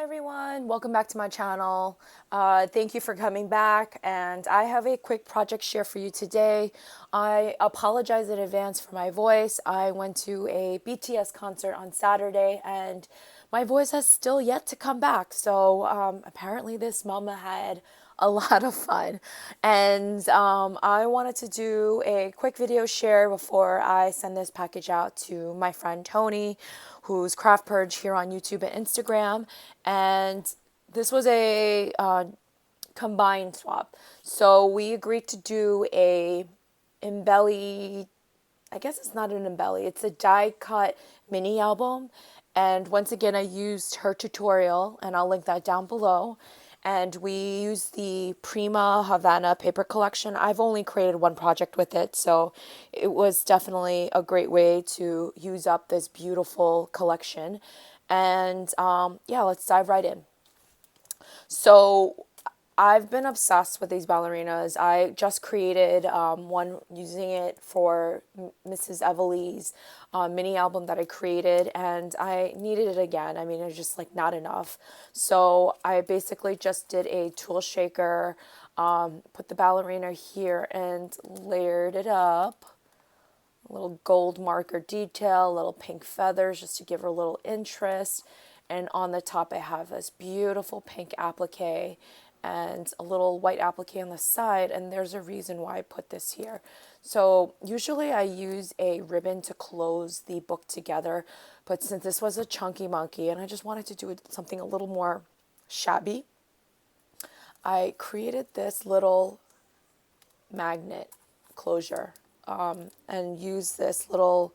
everyone, welcome back to my channel. Thank you for coming back, and I have a quick project share for you today. I apologize in advance for my voice. I went to a BTS concert on Saturday and my voice has still yet to come back. So apparently this mama had a lot of fun, and I wanted to do a quick video share before I send this package out to my friend Toni, who's Craft Purge here on YouTube and Instagram. And this was a combined swap, so we agreed to do a embelly. I guess it's not an embelly, it's a die cut mini album. And once again, I used her tutorial, and I'll link that down below. And we used the Prima Havana paper collection. I've only created one project with it, so it was definitely a great way to use up this beautiful collection. And yeah, let's dive right in. So I've been obsessed with these ballerinas. I just created one using it for Mrs. Everly's mini album that I created, and I needed it again. I mean, it was just like not enough. So I basically just did a tool shaker, put the ballerina here and layered it up. A little gold marker detail, little pink feathers just to give her a little interest. And on the top I have this beautiful pink applique and a little white applique on the side, and there's a reason why I put this here. So usually I use a ribbon to close the book together, but since this was a chunky monkey and I just wanted to do something a little more shabby, I created this little magnet closure and used this little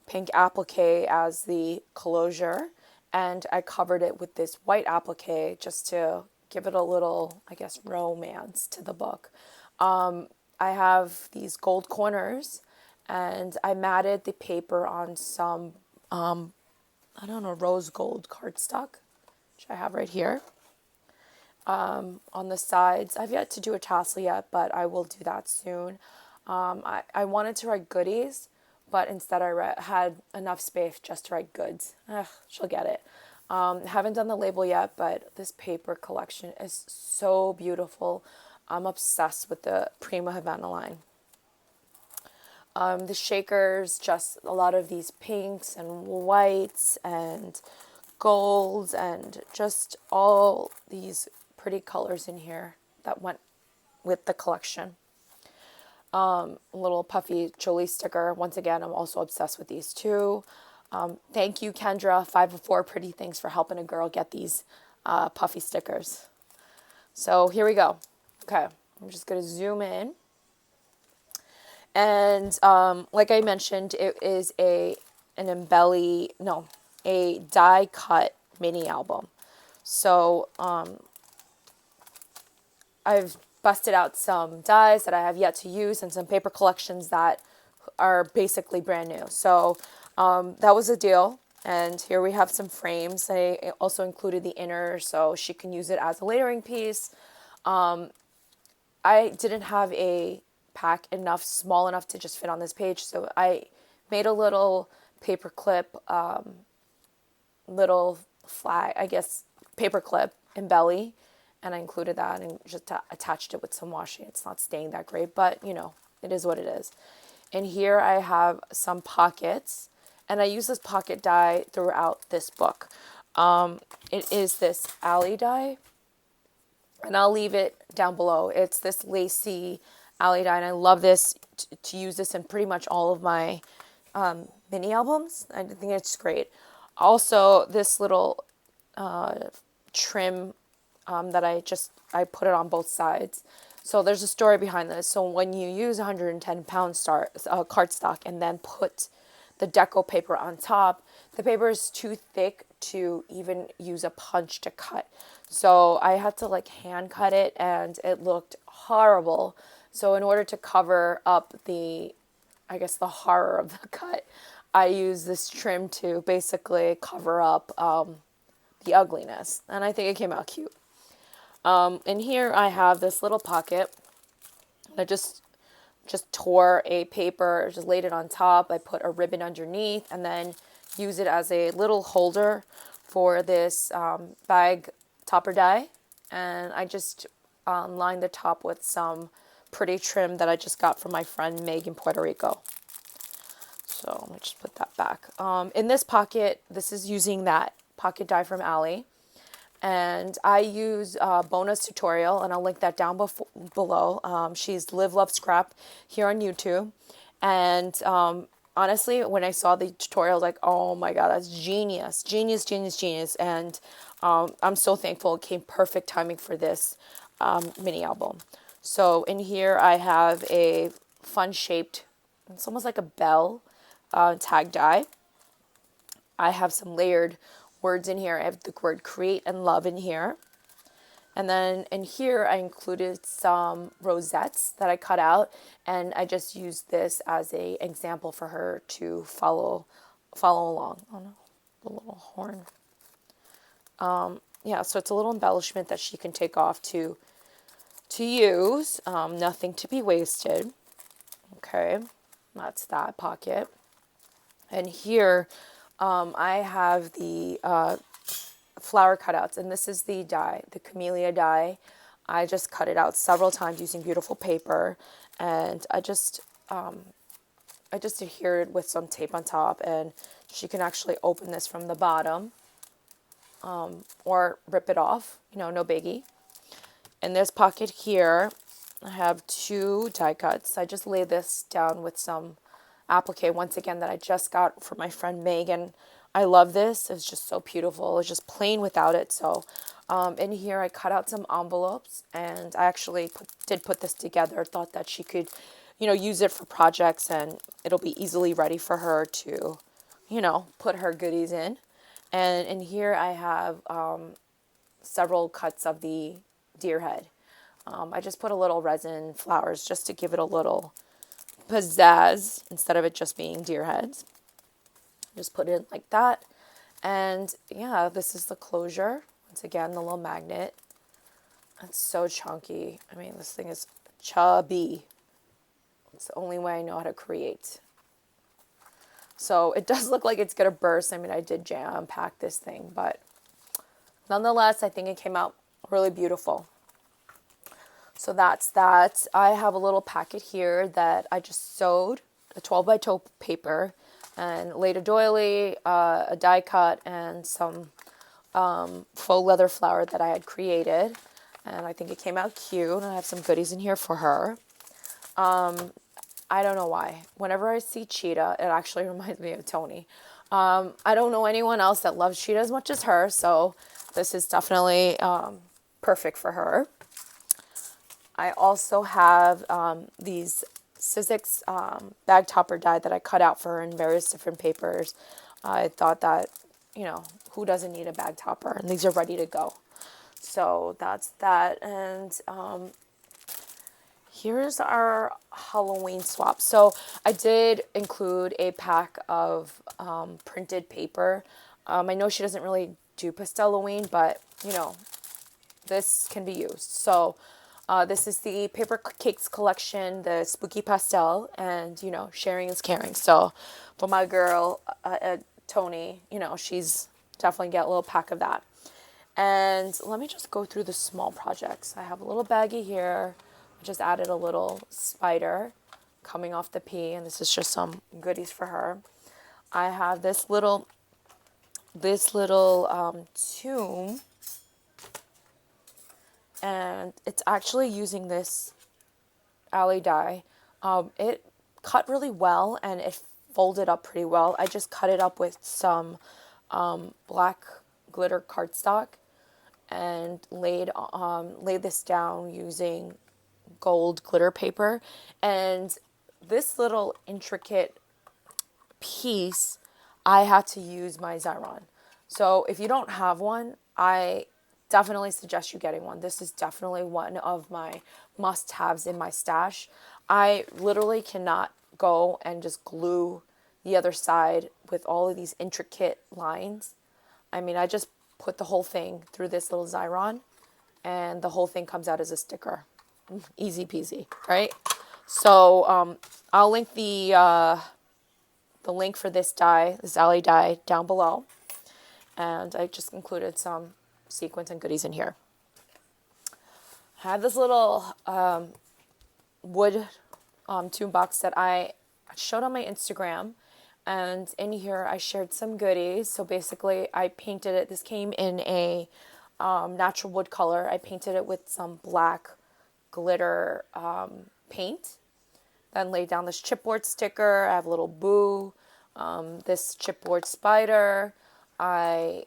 pink applique as the closure, and I covered it with this white applique just to give it a little, I guess, romance to the book. I have these gold corners, and I matted the paper on some, I don't know, rose gold cardstock, which I have right here. On the sides, I've yet to do a tassel yet, but I will do that soon. I wanted to write goodies, but instead I had enough space just to write goods. Ugh, she'll get it. Haven't done the label yet, but this paper collection is so beautiful. I'm obsessed with the Prima Havana line. The shakers, just a lot of these pinks and whites and golds and just all these pretty colors in here that went with the collection. Little puffy Jolie sticker. Once again, I'm also obsessed with these two. Thank you, Kendra, 504 Pretty Things, for helping a girl get these puffy stickers. So here we go. Okay, I'm just going to zoom in. And like I mentioned, it is a die cut mini album. So I've busted out some dies that I have yet to use and some paper collections that are basically brand new. So that was a deal. And here we have some frames. I also included the inner so she can use it as a layering piece. I didn't have a pack small enough to just fit on this page, so I made a little paper clip, little flag, I guess, paper clip embelly, and I included that and just attached it with some washi. It's not staying that great, but you know, it is what it is. And here I have some pockets, and I use this pocket die throughout this book. It is this alley die, and I'll leave it down below. It's this lacy alley die, and I love this to use this in pretty much all of my mini albums. I think it's great. Also, this little trim that I put it on both sides. So there's a story behind this. So when you use 110-pound cardstock and then put the deco paper on top, the paper is too thick to even use a punch to cut. So I had to like hand cut it, and it looked horrible. So in order to cover up the horror of the cut, I used this trim to basically cover up the ugliness. And I think it came out cute. And here I have this little pocket. I just tore a paper, just laid it on top. I put a ribbon underneath and then use it as a little holder for this bag topper die, and I just lined the top with some pretty trim that I just got from my friend Meg in Puerto Rico. So let me just put that back. In this pocket, this is using that pocket die from Allie. And I use Bona's tutorial, and I'll link that down below. She's Live, Love, Scrap here on YouTube. And honestly, when I saw the tutorial, I was like, oh my God, that's genius. Genius, genius, genius. And I'm so thankful it came perfect timing for this mini album. So in here I have a fun shaped, it's almost like a bell tag die. I have some layered words in here. I have the word create and love in here. And then in here, I included some rosettes that I cut out, and I just used this as an example for her to follow along. Oh no, the little horn. Yeah, so it's a little embellishment that she can take off to use. Nothing to be wasted. Okay, that's that pocket. And here, I have the flower cutouts, and this is the die, the camellia die. I just cut it out several times using beautiful paper, and I just adhered with some tape on top, and she can actually open this from the bottom or rip it off, no biggie. In this pocket here, I have 2 die cuts. I just laid this down with some applique once again that I just got from my friend Megan. I love this. It's just so beautiful. It's just plain without it. So in here I cut out some envelopes, and I actually did put this together. Thought that she could, use it for projects, and it'll be easily ready for her to, put her goodies in. And in here I have several cuts of the deer head. I just put a little resin flowers just to give it a little pizzazz instead of it just being deer heads. Just put it in like that. And yeah, this is the closure. Once again, the little magnet. It's so chunky. I mean, this thing is chubby. It's the only way I know how to create. So it does look like it's going to burst. I mean, I did jam pack this thing, but nonetheless, I think it came out really beautiful. So that's that. I have a little packet here that I just sewed a 12 by 12 paper and laid a doily, a die cut, and some faux leather flower that I had created. And I think it came out cute. I have some goodies in here for her. I don't know why. Whenever I see cheetah, it actually reminds me of Toni. I don't know anyone else that loves cheetah as much as her, so this is definitely perfect for her. I also have these Sizzix bag topper die that I cut out for her in various different papers. I thought that, who doesn't need a bag topper? And these are ready to go. So that's that. And here's our Halloween swap. So I did include a pack of printed paper. I know she doesn't really do Pastel-Halloween, but, this can be used. So this is the Paper Cakes collection, the Spooky Pastel, and, sharing is caring. So for my girl, Toni, she's definitely get a little pack of that. And let me just go through the small projects. I have a little baggie here. I just added a little spider coming off the pea, and this is just some goodies for her. I have this little tomb, and it's actually using this alley die. It cut really well, and it folded up pretty well. I just cut it up with some black glitter cardstock and laid this down using gold glitter paper. And this little intricate piece, I had to use my Xyron. So if you don't have one, I definitely suggest you getting one. This is definitely one of my must-haves in my stash. I literally cannot go and just glue the other side with all of these intricate lines. I mean, I just put the whole thing through this little Xyron, and the whole thing comes out as a sticker. Easy peasy, right? So I'll link the link for this die, this alley die, down below. And I just included some sequins and goodies in here. I have this little wood tune box that I showed on my Instagram. And in here I shared some goodies. So basically I painted it. This came in a natural wood color. I painted it with some black glitter paint. Then laid down this chipboard sticker. I have a little boo. This chipboard spider. I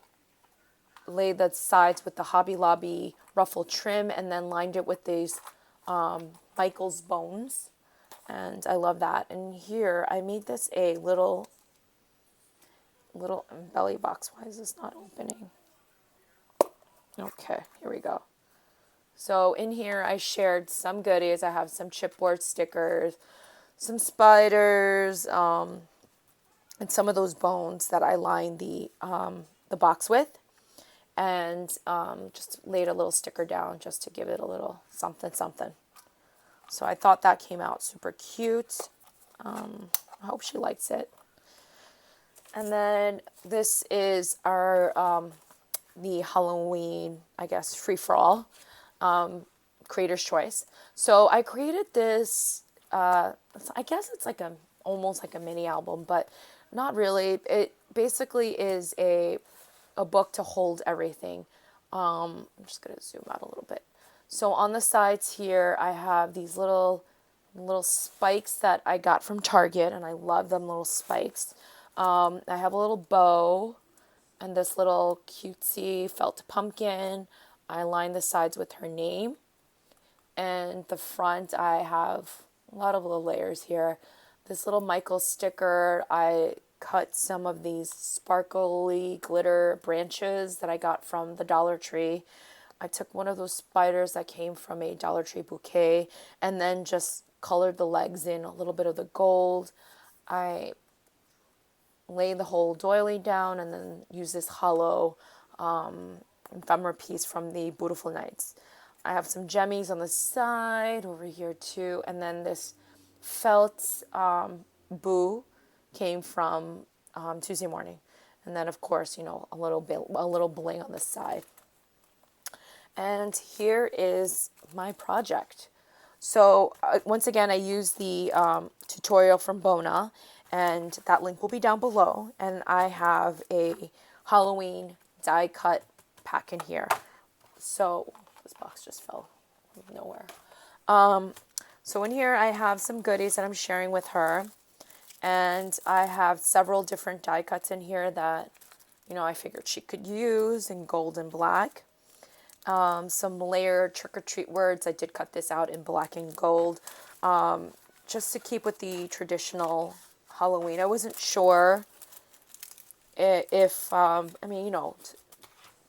laid the sides with the Hobby Lobby ruffle trim and then lined it with these Michael's bones. And I love that. And here I made this a little belly box. Why is this not opening? Okay, here we go. So in here I shared some goodies. I have some chipboard stickers, some spiders, and some of those bones that I lined the box with. And just laid a little sticker down just to give it a little something something. So I thought that came out super cute. I hope she likes it. And then this is our the Halloween, I guess, free-for-all, Creator's Choice. So I created this, I guess it's like almost like a mini album, but not really. It basically is a book to hold everything. I'm just going to zoom out a little bit. So on the sides here, I have these little spikes that I got from Target, and I love them little spikes. I have a little bow and this little cutesy felt pumpkin. I lined the sides with her name. And the front, I have a lot of little layers here. This little Michael sticker, I cut some of these sparkly glitter branches that I got from the Dollar Tree. I took one of those spiders that came from a Dollar Tree bouquet and then just colored the legs in a little bit of the gold. I laid the whole doily down and then used this hollow ephemera piece from the Beautiful Nights. I have some gemmies on the side over here too, and then this felt boo came from Tuesday morning, and then of course a little bling on the side. And here is my project. So once again, I used the tutorial from Bona, and that link will be down below. And I have a Halloween die cut pack in here. So this box just fell nowhere. So in here I have some goodies that I'm sharing with her. And I have several different die cuts in here that, I figured she could use in gold and black. Some layered trick-or-treat words. I did cut this out in black and gold. Just to keep with the traditional Halloween. I wasn't sure if, to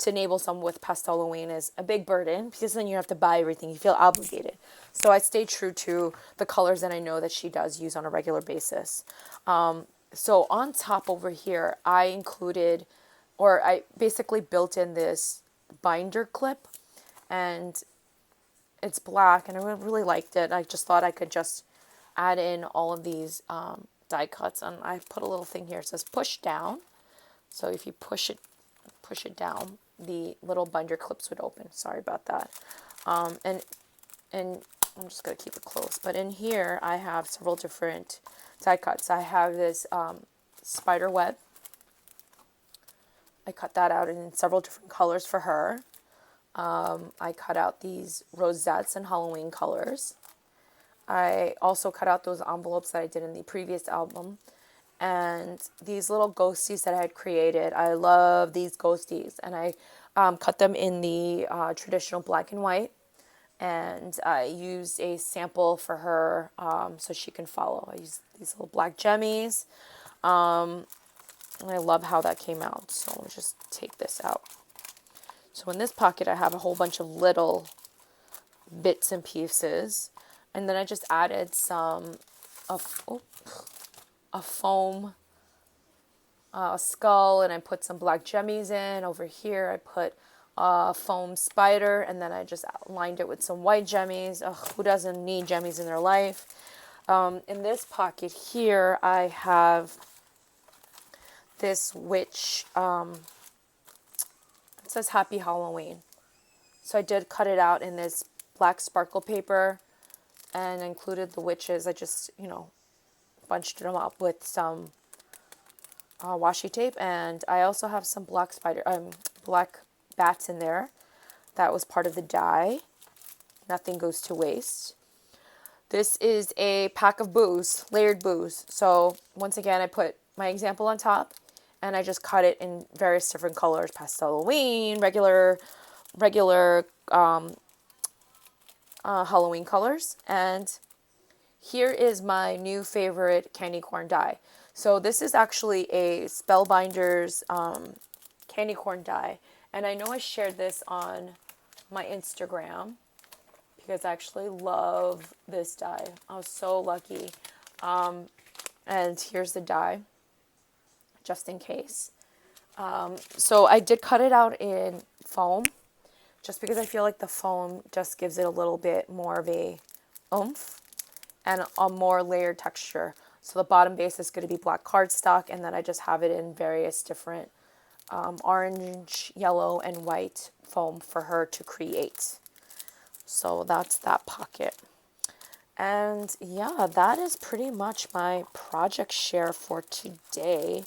enable someone with pastel Halloween is a big burden because then you have to buy everything. You feel obligated. So I stayed true to the colors that I know that she does use on a regular basis. So on top over here, I basically built in this binder clip, and it's black, and I really liked it. I just thought I could just add in all of these die cuts, and I put a little thing here. It says push down. So if you push it down, the little binder clips would open. Sorry about that. And I'm just going to keep it closed. But in here, I have several different die cuts. I have this spider web. I cut that out in several different colors for her. I cut out these rosettes in Halloween colors. I also cut out those envelopes that I did in the previous album. And these little ghosties that I had created, I love these ghosties. And I cut them in the traditional black and white. And I used a sample for her so she can follow. I used these little black gemmies. And I love how that came out. So I'll just take this out. So in this pocket, I have a whole bunch of little bits and pieces. And then I just added a foam skull, and I put some black gemmies in. Over here, I put a foam spider, and then I just lined it with some white gemmies. Ugh, who doesn't need gemmies in their life? In this pocket here, I have this witch It says Happy Halloween. So I did cut it out in this black sparkle paper and included the witches. I just, bunched them up with some washi tape, and I also have some black bats in there. That was part of the die. Nothing goes to waste. This is a pack of booze, layered booze. So once again, I put my example on top, and I just cut it in various different colors: pastel Halloween, regular Halloween colors. And here is my new favorite candy corn die. So this is actually a Spellbinders candy corn die, and I know I shared this on my Instagram because I actually love this die. I was so lucky. And here's the die, just in case. So I did cut it out in foam, just because I feel like the foam just gives it a little bit more of a oomph and a more layered texture. So the bottom base is going to be black cardstock, and then I just have it in various different orange, yellow, and white foam for her to create. So that's that pocket. And yeah, that is pretty much my project share for today.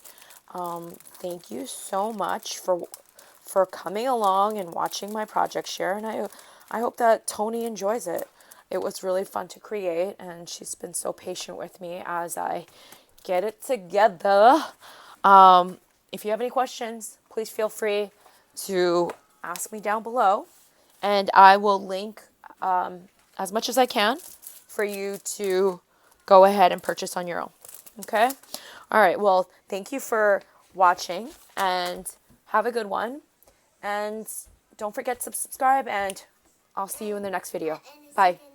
Thank you so much for coming along and watching my project share, and I hope that Toni enjoys it. It was really fun to create, and she's been so patient with me as I get it together. If you have any questions, please feel free to ask me down below, and I will link as much as I can for you to go ahead and purchase on your own. Okay? All right. Well, thank you for watching, and have a good one. And don't forget to subscribe, and I'll see you in the next video. Bye.